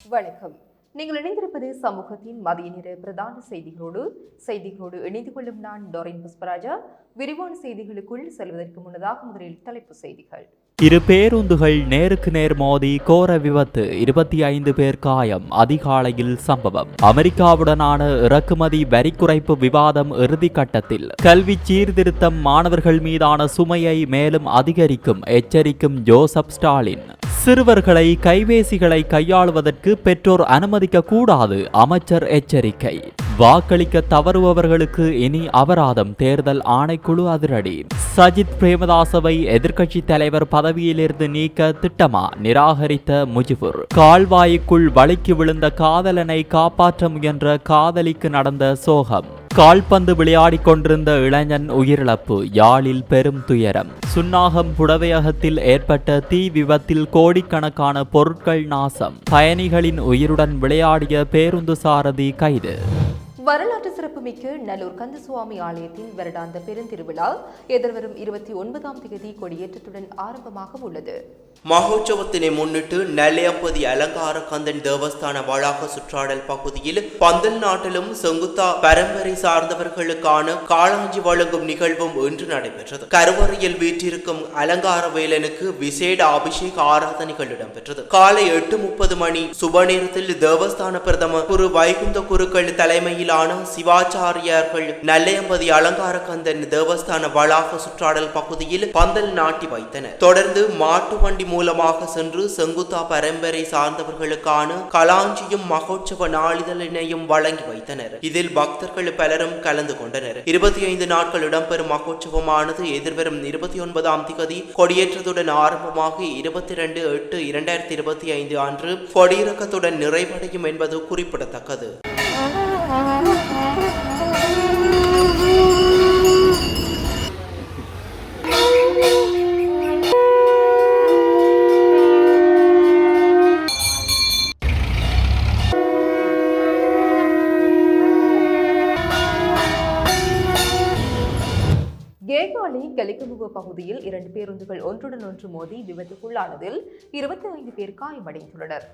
வணக்கம். நீங்கள் இணைந்திருப்பது சமூகத்தின் மதிய நேர பிரதான செய்திகளோடு இணைந்து கொள்ளும் நான் டோரின் புஷ்பராஜா. விரிவான செய்திகளுக்குள் செல்வதற்கு முன்னதாக முதலில் தலைப்பு செய்திகள். இரு பேருந்துகள் நேருக்கு நேர் மோதி கோர விபத்து, 25 பேர் காயம். அதிகாலையில் சம்பவம். அமெரிக்காவுடனான இறக்குமதி வரி குறைப்பு விவாதம் இறுதி கட்டத்தில். கல்வி சீர்திருத்தம் மாணவர்கள் மீதான சுமையை மேலும் அதிகரிக்கும், எச்சரிக்கும் ஜோசப் ஸ்டாலின். சிறுவர்களை கைபேசிகளை கையாளுவதற்கு பெற்றோர் அனுமதிக்க கூடாது, அமைச்சர் எச்சரிக்கை. வாக்களிக்க தவறுபவர்களுக்கு இனி அபராதம், தேர்தல் ஆணைக்குழு அதிரடி. சஜித் பிரேமதாசவை எதிர்க்கட்சி தலைவர் பதவியிலிருந்து நீக்க திட்டமா, நிராகரித்த முஜிபுர். கால்வாய்க்குள் வழுக்கி விழுந்த காதலனை காப்பாற்ற முயன்ற காதலிக்கு நடந்த சோகம். கால்பந்து விளையாடிக் கொண்டிருந்த இளைஞன் உயிரிழப்பு, யாழில் பெரும் துயரம். சுன்னாகம் புடவையகத்தில் ஏற்பட்ட தீ விபத்தில் கோடிக்கணக்கான பொருட்கள் நாசம். பயணிகளின் உயிருடன் விளையாடிய பேருந்து சாரதி கைது. வரலாற்று சிறப்புமிக்க நல்லூர் கந்தசுவாமி ஆலயத்தின் வருடாந்த பெருந்திருவிழா எதிர்வரும் 29ஆம் தேதி கொடியேற்றத்துடன் ஆரம்பமாக உள்ளது. மகோற்சவத்தினை முன்னிட்டு நெல்லையம்பதி அலங்கார கந்தன் தேவஸ்தான வளாக சுற்றாடல் பகுதியில் பந்தல் நாட்டிலும் செங்குத்தா பரம்பரை சார்ந்தவர்களுக்கான காளாஞ்சி வழங்கும் நிகழ்வும் இன்று நடைபெற்றது. கருவறையில் வீற்றிருக்கும் அலங்கார வேலனுக்கு விசேட அபிஷேக ஆராதனைகள் இடம்பெற்றது. காலை 8:30 மணி சுப நேரத்தில் தேவஸ்தான பிரதம குரு வைகுந்த குருக்கள் தலைமையிலான சிவாச்சாரியார்கள் நெல்லையம்பதி அலங்கார கந்தன் தேவஸ்தான வளாக சுற்றாடல் பகுதியில் பந்தல் நாட்டி வைத்தனர். தொடர்ந்து மாட்டு வண்டி மூலமாக சென்று செங்குத்தா பரம்பரை சார்ந்தவர்களுக்கான கலாஞ்சியும் மகோற்சவ நாளிதழினையும் வழங்கி வைத்தனர். இதில் பக்தர்கள் பலரும் கலந்து கொண்டனர். 25 நாட்கள் இடம்பெறும் மகோற்சவமானது எதிர்வரும் 29ஆம் தேதி கொடியேற்றத்துடன் ஆரம்பமாக 22/8/2025 அன்று கொடியிறக்கத்துடன் நிறைவடையும் என்பது குறிப்பிடத்தக்கது. கேகாலை கலிகமுக பகுதியில் 2 பேருந்துகள் ஒன்றுடன் ஒன்று மோதி விபத்துக்குள்ளானதில் 25 பேர் காயமடைந்துள்ளனர்.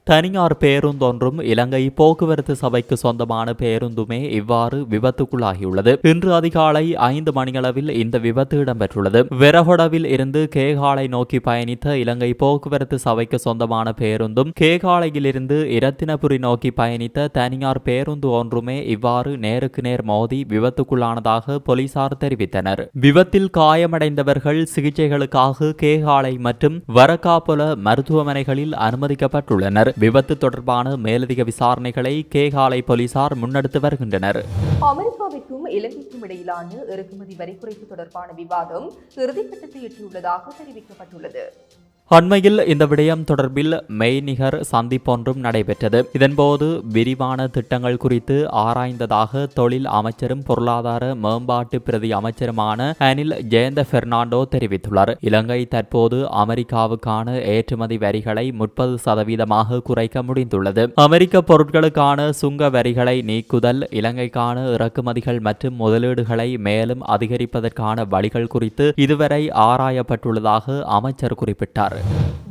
தனியார் பேருந்தொன்றும் இலங்கை போக்குவரத்து சபைக்கு சொந்தமான பேருந்துமே இவ்வாறு விபத்துக்குள்ளாகியுள்ளது. இன்று அதிகாலை 5 மணியளவில் இந்த விபத்து இடம்பெற்றுள்ளது. வெரகொடவில் இருந்து கேகாலை நோக்கி பயணித்த இலங்கை போக்குவரத்து சபைக்கு சொந்தமான பேருந்தும் கேகாலையிலிருந்து இரத்தினபுரி நோக்கி பயணித்த தனியார் பேருந்து ஒன்றுமே இவ்வாறு நேருக்கு நேர் மோதி விபத்துக்குள்ளானதாக போலீசார் தெரிவித்தனர். விபத்தில் காயமடைந்தவர்கள் சிகிச்சைகளுக்காக கேகாலை மற்றும் வரக்காபொல மருத்துவமனைகளில் அனுமதிக்கப்பட்டுள்ளனர். விபத்து தொடர்பான மேலதிக விசாரணைகளை கேகாலை போலீசார் முன்னெடுத்து வருகின்றனர். அமெரிக்காவிற்கும் இலங்கைக்கும் இடையிலான இறக்குமதி வரி குறைப்பு தொடர்பான விவாதம் இறுதிக்கட்டத்தை எட்டியுள்ளதாக தெரிவிக்கப்பட்டுள்ளது. அண்மையில் இந்த விடயம் தொடர்பில் மெய்நிகர் சந்திப்பொன்றும் நடைபெற்றது. இதன்போது விரிவான திட்டங்கள் குறித்து ஆராய்ந்ததாக தொழில் அமைச்சரும் பொருளாதார மேம்பாட்டு பிரதி அமைச்சருமான அனில் ஜெயந்த பெர்னாண்டோ தெரிவித்துள்ளார். இலங்கை தற்போது அமெரிக்காவுக்கான ஏற்றுமதி வரிகளை 30% குறைக்க முடிந்துள்ளது. அமெரிக்க பொருட்களுக்கான சுங்க வரிகளை நீக்குதல், இலங்கைக்கான இறக்குமதிகள் மற்றும் முதலீடுகளை மேலும் அதிகரிப்பதற்கான வழிகள் குறித்து இதுவரை ஆராயப்பட்டுள்ளதாக அமைச்சர் குறிப்பிட்டார்.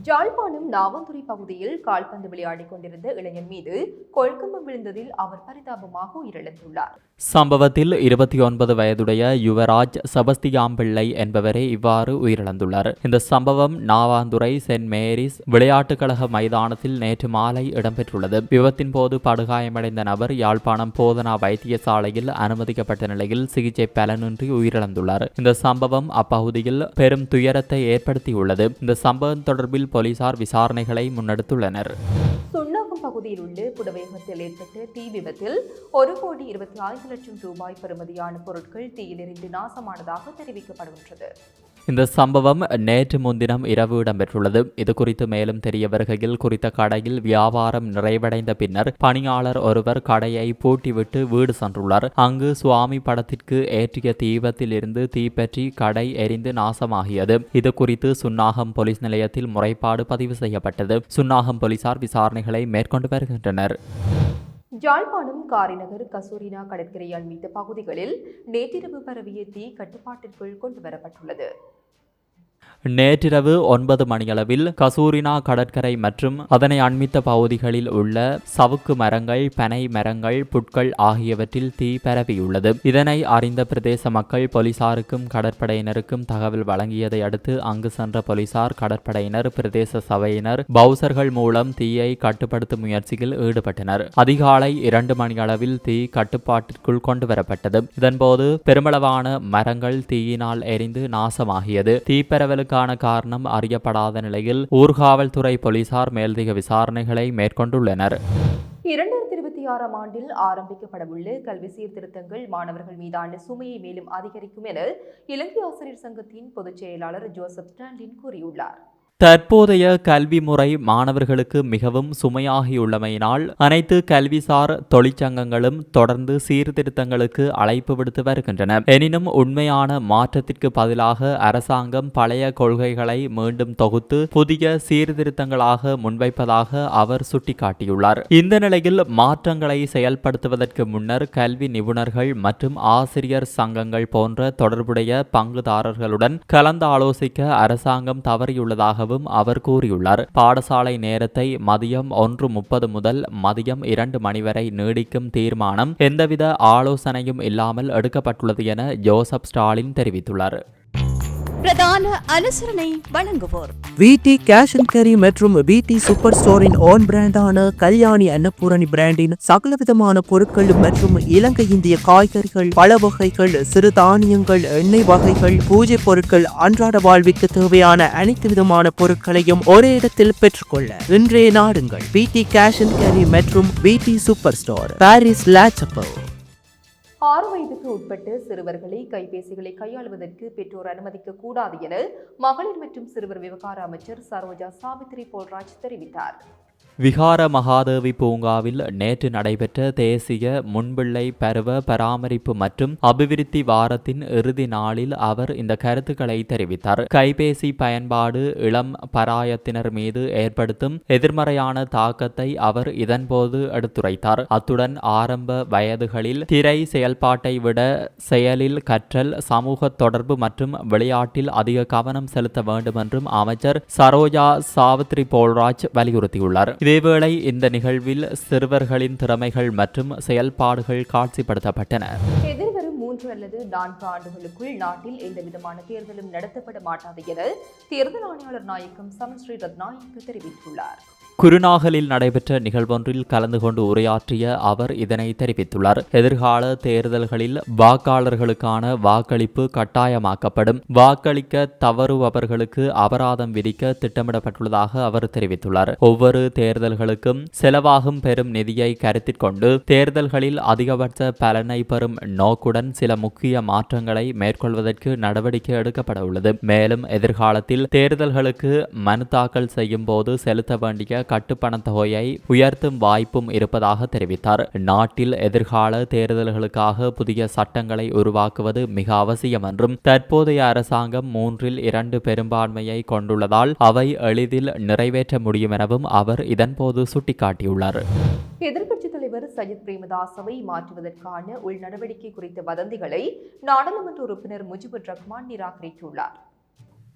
ஜாழ்ப்பாணம் நாவந்துறை பகுதியில் கால்பந்து விளையாடிக் கொண்டிருந்த இளைஞன் மீது கொள்கம்பம் விழுந்ததில் அவர் பரிதாபமாக உயிரிழந்துள்ளார். சம்பவத்தில் 29 வயதுடைய யுவராஜ் செபஸ்தியாம்பிள்ளை என்பவரே இவ்வாறு உயிரிழந்துள்ளார். இந்த சம்பவம் நாவாந்துறை சென்ட் மேரிஸ் விளையாட்டுக் கழக மைதானத்தில் நேற்று மாலை இடம்பெற்றுள்ளது. விபத்தின் போது படுகாயமடைந்த நபர் யாழ்ப்பாணம் போதனா வைத்தியசாலையில் அனுமதிக்கப்பட்ட நிலையில் சிகிச்சை பலனின்றி உயிரிழந்துள்ளார். இந்த சம்பவம் அப்பகுதியில் பெரும் துயரத்தை ஏற்படுத்தியுள்ளது. இந்த சம்பவம் தொடர்பில் போலீசார் விசாரணைகளை முன்னெடுத்துள்ளனர். சுன்னாகம் பகுதியில் உள்ள புடவையகத்தில் ஏற்பட்ட தீ விபத்தில் 1,25,00,000 ரூபாய் பெறுமதியான பொருட்கள் தீயில் எரிந்து நாசமானதாக தெரிவிக்கப்படுகின்றது. இந்த சம்பவம் நேற்று முன்தினம் இரவு இடம்பெற்றுள்ளது. இதுகுறித்து மேலும் தெரிய வருகையில், குறித்த கடையில் வியாபாரம் நிறைவடைந்த பின்னர் பணியாளர் ஒருவர் கடையை பூட்டிவிட்டு வீடு சென்றுள்ளார். அங்கு சுவாமி படத்திற்கு ஏற்றிய தீபத்தில் இருந்து தீப்பற்றி கடை எரிந்து நாசமாகியது. இது குறித்து சுன்னாகம் போலீஸ் நிலையத்தில் முறைப்பாடு பதிவு செய்யப்பட்டது. சுன்னாகம் போலீசார் விசாரணைகளை மேற்கொண்டு வருகின்றனர். யாழ்ப்பாணம் காரிநகர் கசூரினா கடற்கரை அண்மித்த பகுதிகளில் நேற்றிரவு பரவிய தீ கட்டுப்பாட்டிற்குள் கொண்டுவரப்பட்டுள்ளது. நேற்றிரவு 9 மணியளவில் கசூரினா கடற்கரை மற்றும் அதனை அண்மித்த பகுதிகளில் உள்ள சவுக்கு மரங்கள், பனை மரங்கள், புட்கள் ஆகியவற்றில் தீ பரவியுள்ளது. இதனை அறிந்த பிரதேச மக்கள் போலீசாருக்கும் கடற்படையினருக்கும் தகவல் வழங்கியதை அடுத்து அங்கு சென்ற போலீசார், கடற்படையினர், பிரதேச சபையினர் பவுசர்கள் மூலம் தீயை கட்டுப்படுத்தும் முயற்சியில் ஈடுபட்டனர். அதிகாலை 2 மணியளவில் தீ கட்டுப்பாட்டிற்குள் கொண்டுவரப்பட்டது. இதன்போது பெருமளவான மரங்கள் தீயினால் எரிந்து நாசமாகியது. தீப்பரவலுக்கான காரணம் அறியப்படாத நிலையில் ஊர்காவல்துறை போலீசார் மேலதிக விசாரணைகளை மேற்கொண்டுள்ளனர். 2026ஆம் ஆண்டில் ஆரம்பிக்கப்படவுள்ள கல்வி சீர்திருத்தங்கள் மாணவர்கள் மீதான சுமையை மேலும் அதிகரிக்கும் என இலங்கை ஆசிரியர் சங்கத்தின் பொதுச் செயலாளர் ஜோசப் ஸ்டாலின் கூறியுள்ளார். தற்போதைய கல்வி முறை மாணவர்களுக்கு மிகவும் சுமையாகியுள்ளமையினால் அனைத்து கல்விசார் தொழிற்சங்கங்களும் தொடர்ந்து சீர்திருத்தங்களுக்கு அழைப்பு விடுத்து வருகின்றன. எனினும் உண்மையான மாற்றத்திற்கு பதிலாக அரசாங்கம் பழைய கொள்கைகளை மீண்டும் தொகுத்து புதிய சீர்திருத்தங்களாக முன்வைப்பதாக அவர் சுட்டிக்காட்டியுள்ளார். இந்த நிலையில் மாற்றங்களை செயல்படுத்துவதற்கு முன்னர் கல்வி நிபுணர்கள் மற்றும் ஆசிரியர் சங்கங்கள் போன்ற தொடர்புடைய பங்குதாரர்களுடன் கலந்து ஆலோசிக்க அரசாங்கம் தவறியுள்ளதாக அவர் கூறியுள்ளார். பாடசாலை நேரத்தை மதியம் 1:30 முதல் மதியம் 2 மணி வரை நீடிக்கும் தீர்மானம் எந்தவித ஆலோசனையும் இல்லாமல் எடுக்கப்பட்டுள்ளது என ஜோசப் ஸ்டாலின் தெரிவித்துள்ளார். பிரதான அனுசரணை வழங்குவோர் விடி கேஷ் அண்ட் கேரி மற்றும் விடி சூப்பர் ஸ்டோரின் ஓன் பிராண்டான கல்யாணி அன்னபூரணி பிராண்டின் சகலவிதமான பொருட்கள் மற்றும் இலங்கை இந்திய காய்கறிகள், பழ வகைகள், சிறு தானியங்கள், எண்ணெய் வகைகள், பூஜை பொருட்கள், அன்றாட வாழ்விற்கு தேவையான அனைத்து விதமான பொருட்களையும் ஒரே இடத்தில் பெற்றுக்கொள்ள இன்றைய நாடுங்கள். விடி கேஷ் அண்ட் கேரி மற்றும் விடி சூப்பர் ஸ்டோர், பாரிஸ் லாச்சப்பல். 6 வயதுக்கு உட்பட்ட சிறுவர்களை கைபேசிகளை கையாளுவதற்கு பெற்றோர் அனுமதிக்க கூடாது என மகளிர் மற்றும் சிறுவர் விவகார அமைச்சர் சரோஜா சாவித்ரி போல்ராஜ் தெரிவித்தார். விகார மகாதேவி பூங்காவில் நேற்று நடைபெற்ற தேசிய முன்பிள்ளை பருவ பராமரிப்பு மற்றும் அபிவிருத்தி வாரத்தின் இறுதி நாளில் அவர் இந்த கருத்துக்களை தெரிவித்தார். கைபேசி பயன்பாடு இளம் பராயத்தினர் மீது ஏற்படுத்தும் எதிர்மறையான தாக்கத்தை அவர் இதன்போது எடுத்துரைத்தார். அத்துடன் ஆரம்ப வயதுகளில் திரை செயல்பாட்டை விட செயலில் கற்றல், சமூக தொடர்பு மற்றும் விளையாட்டில் அதிக கவனம் செலுத்த வேண்டும் என்றும் அமைச்சர் சரோஜா சாவித்ரி போல்ராஜ் வலியுறுத்தியுள்ளார். இதேவேளை இந்த நிகழ்வில் சிறுவர்களின் திறமைகள் மற்றும் செயல்பாடுகள் காட்சிப்படுத்தப்பட்டன. எதிர்வரும் 3 அல்லது 4 ஆண்டுகளுக்குள் நாட்டில் எந்தவிதமான தேர்தலும் நடத்தப்பட மாட்டாது என தேர்தல் ஆணையாளர் நாயகம் சமஸ்ரீ ரத்நாயக்க தெரிவித்துள்ளார். குருநாகலில் நடைபெற்ற நிகழ்வொன்றில் கலந்து கொண்டு உரையாற்றிய அவர் இதனை தெரிவித்துள்ளார். எதிர்கால தேர்தல்களில் வாக்காளர்களுக்கான வாக்களிப்பு கட்டாயமாக்கப்படும். வாக்களிக்க தவறுபவர்களுக்கு அபராதம் விதிக்க திட்டமிடப்பட்டுள்ளதாக அவர் தெரிவித்துள்ளார். ஒவ்வொரு தேர்தல்களுக்கும் செலவாகும் பெரும் நிதியை கருத்தில் கொண்டு தேர்தல்களில் அதிகபட்ச பலனை பெறும் நோக்குடன் சில முக்கிய மாற்றங்களை மேற்கொள்வதற்கு நடவடிக்கை எடுக்கப்பட உள்ளது. மேலும் எதிர்காலத்தில் தேர்தல்களுக்கு மனு தாக்கல் செய்யும் போது செலுத்த வேண்டிய கட்டுப்பணத் தொகையை உயர்த்தும் வாய்ப்பும் இருப்பதாக தெரிவித்தார். நாட்டில் எதிர்கால தேர்தல்களுக்காக புதிய சட்டங்களை உருவாக்குவது மிக அவசியம் என்றும் தற்போதைய அரசாங்கம் 3/2 பெரும்பான்மையை கொண்டுள்ளதால் அவை எளிதில் நிறைவேற்ற முடியும் எனவும் அவர் இதன்போது சுட்டிக்காட்டியுள்ளார். எதிர்க்கட்சித் தலைவர் சஜித் பிரேமதாசவை மாற்றுவதற்கான உள் நடவடிக்கை குறித்த வதந்திகளை நாடாளுமன்ற உறுப்பினர் முஜிபுர் ரஹ்மான் நிராகரித்துள்ளார்.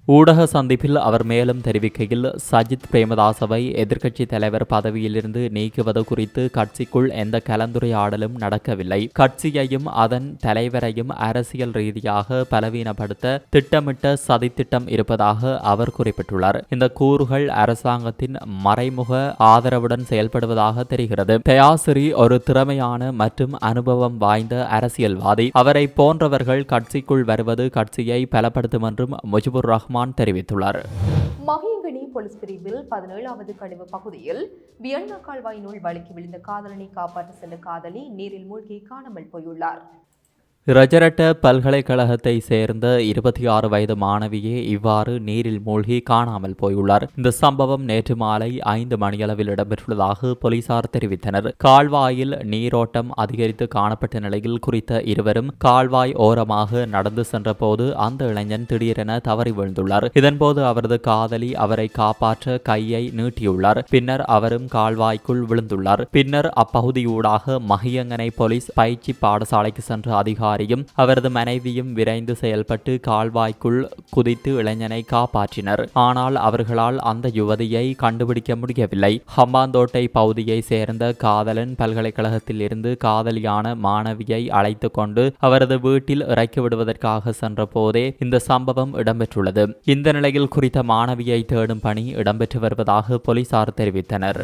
ஊடக சந்திப்பில் அவர் மேலும் தெரிவிக்கையில், சஜித் பிரேமதாசவை எதிர்க்கட்சி தலைவர் பதவியிலிருந்து நீக்குவது குறித்து கட்சிக்குள் எந்த கலந்துரையாடலும் நடக்கவில்லை. கட்சியையும் அதன் தலைவரையும் அரசியல் ரீதியாக பலவீனப்படுத்த திட்டமிட்ட சதித்திட்டம் இருப்பதாக அவர் குறிப்பிட்டுள்ளார். இந்த கூறுகள் அரசாங்கத்தின் மறைமுக ஆதரவுடன் செயல்படுவதாக தெரிகிறது. தயாசிரி ஒரு திறமையான மற்றும் அனுபவம் வாய்ந்த அரசியல்வாதி. அவரை போன்றவர்கள் கட்சிக்குள் வருவது கட்சியை பலப்படுத்தும் என்றும் முஜிபுர் ரஹ்மான் தெரிவித்துள்ளார். மகியங்கனி போலீஸ் பிரிவில் 17வது கழிவு பகுதியில் வியன்னா கால்வாயினுள் வழுக்கி விழுந்த காதலனை காப்பாற்ற சென்ற காதலி நீரில் மூழ்கி காணாமல் போயுள்ளார். ரஜரட்ட பல்கலைக்கழகத்தை சேர்ந்த 26 வயது மாணவியே இவ்வாறு நீரில் மூழ்கி காணாமல் போயுள்ளார். இந்த சம்பவம் நேற்று மாலை 5 மணியளவில் இடம்பெற்றுள்ளதாக போலீசார் தெரிவித்தனர். கால்வாயில் நீரோட்டம் அதிகரித்து காணப்பட்ட நிலையில் குறித்த இருவரும் கால்வாய் ஓரமாக நடந்து சென்ற போது அந்த இளைஞன் திடீரென தவறி விழுந்துள்ளார். இதன்போது அவரது காதலி அவரை காப்பாற்ற கையை நீட்டியுள்ளார். பின்னர் அவரும் கால்வாய்க்குள் விழுந்துள்ளார். பின்னர் அப்பகுதியூடாக மகியங்கனை போலீஸ் பயிற்சி பாடசாலைக்கு சென்ற அதிகாரி அதிகாரியும் அவரது மனைவியும் விரைந்து செயல்பட்டு கால்வாய்க்குள் குதித்து இளைஞனை காப்பாற்றினர். ஆனால் அவர்களால் அந்த யுவதியை கண்டுபிடிக்க முடியவில்லை. ஹம்பாந்தோட்டை பகுதியை சேர்ந்த காதலன் பல்கலைக்கழகத்தில் இருந்து காதலியான மாணவியை அழைத்து கொண்டு அவரது வீட்டில் இறக்கி விடுவதற்காக சென்ற போதே இந்த சம்பவம் இடம்பெற்றுள்ளது. இந்த நிலையில் குறித்த மாணவியை தேடும் பணி இடம்பெற்று வருவதாக போலீசார் தெரிவித்தனர்.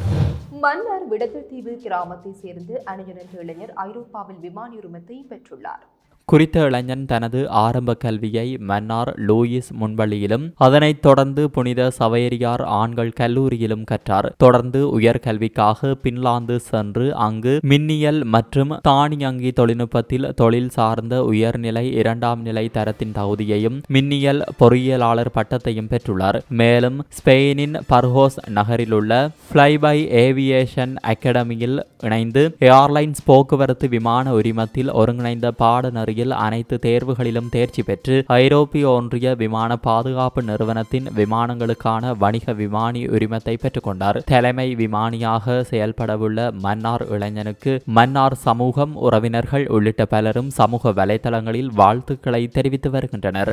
மன்னார் விடத்தீவு கிராமத்தை சேர்ந்து அணியன் என்ற இளைஞர் ஐரோப்பாவில் விமான உரிமத்தை பெற்றுள்ளார். குறித்த இளைஞன் தனது ஆரம்ப கல்வியை மன்னார் லூயிஸ் முன்பள்ளியிலும் அதனைத் தொடர்ந்து புனித சவேரியார் ஆண்கள் கல்லூரியிலும் கற்றார். தொடர்ந்து உயர்கல்விக்காக பின்லாந்து சென்று அங்கு மின்னியல் மற்றும் தானியங்கி தொழில்நுட்பத்தில் தொழில் சார்ந்த உயர்நிலை 2ஆம் நிலை தரத்தின் தகுதியையும் மின்னியல் பொறியியலாளர் பட்டத்தையும் பெற்றுள்ளார். மேலும் ஸ்பெயினின் பர்ஹோஸ் நகரிலுள்ள ஃப்ளைபை ஏவியேஷன் அகாடமியில் இணைந்து ஏர்லைன்ஸ் போக்குவரத்து விமான உரிமத்தில் ஒருங்கிணைந்த பாடநெறி அனைத்து தேர்வுகளிலும் தேர்ச்சி பெற்று ஐரோப்பிய ஒன்றிய விமான பாதுகாப்பு நிறுவனத்தின் விமானங்களுக்கான வணிக விமானி உரிமத்தை பெற்றுக்கொண்டார். தலைமை விமானியாக செயல்படவுள்ள மன்னார் இளைஞனுக்கு மன்னார் சமூகம், உறவினர்கள் உள்ளிட்ட பலரும் சமூக வலைதளங்களில் வாழ்த்துக்களை தெரிவித்து வருகின்றனர்.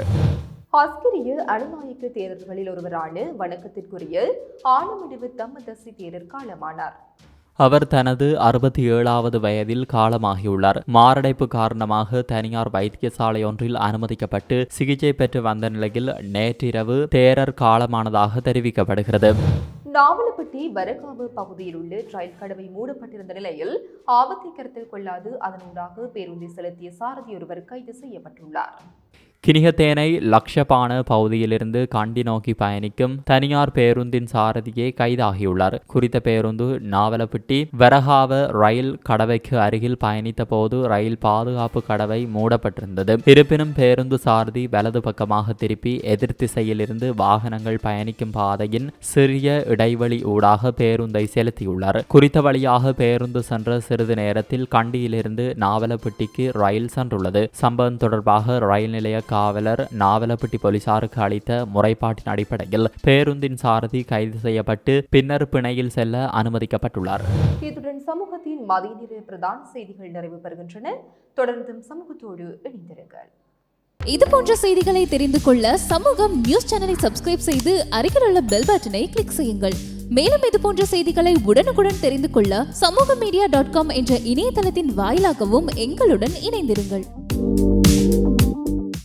ஆஸ்திரிய அணுநாயக்க தேரர்களில் ஒருவரான வணக்கத்திற்குரிய ஆனமிடுவு தம்மதசி தேரர் காலமானார். அவர் தனது 67வது வயதில் காலமாகியுள்ளார். மாரடைப்பு காரணமாக தனியார் வைத்தியசாலை ஒன்றில் அனுமதிக்கப்பட்டு சிகிச்சை பெற்று வந்த நிலையில் நேற்றிரவு தேரர் காலமானதாக தெரிவிக்கப்படுகிறது. நாவலப்பட்டி வரகாவு பகுதியில் உள்ள ரயில் கடவை மூடப்பட்டிருந்த நிலையில் ஆபத்தை கருத்தில் கொள்ளாது அதனூடாக பேருந்தை செலுத்திய சாரதி ஒருவர் கைது செய்யப்பட்டுள்ளார். கினிகத்தேனை லக்ஷபான பகுதியிலிருந்து கண்டி நோக்கி பயணிக்கும் தனியார் பேருந்தின் சாரதியே கைதாகியுள்ளார். குறித்த பேருந்து நாவலப்பிட்டி வரகாவ ரயில் கடவைக்கு அருகில் பயணித்த போது ரயில் பாதுகாப்பு கடவை மூடப்பட்டிருந்தது. இருப்பினும் பேருந்து சாரதி வலது பக்கமாக திருப்பி எதிர் திசையிலிருந்து வாகனங்கள் பயணிக்கும் பாதையின் சிறிய இடைவெளி ஊடாக பேருந்தை செலுத்தியுள்ளார். குறித்த வழியாக பேருந்து சென்ற சிறிது நேரத்தில் கண்டியிலிருந்து நாவலப்பிட்டிக்கு ரயில் சென்றுள்ளது. சம்பவம் தொடர்பாக ரயில் நிலைய காவலர் நாவலப்பிட்டி போலீசாருக்கு அளித்த முறைப்பாட்டின் அடிப்படையில் பேருந்தின் சாரதி கைது செய்யப்பட்டு பின்னர் பிணையில் செல்ல அனுமதிக்கப்பட்டுள்ளார். இத்துடன் சமூகத்தின் மதிய நேர பிரதான செய்திகள் நிறைவு பெறுகின்றன. தொடர்ந்தும் சமூகத்தோடு இணைந்திருங்கள். இது போன்ற செய்திகளை தெரிந்து கொள்ள சமூகம் நியூஸ் சேனலை சப்ஸ்கிரைப் செய்து அருகில் உள்ள பெல் பட்டனை கிளிக் செய்யுங்கள். மேலும் இது போன்ற செய்திகளை உடனுக்குடன் தெரிந்து கொள்ள சமூகமீடியா.com என்ற இணையதளத்தின் வாயிலாகவும் எங்களுடன் இணைந்திருங்கள்.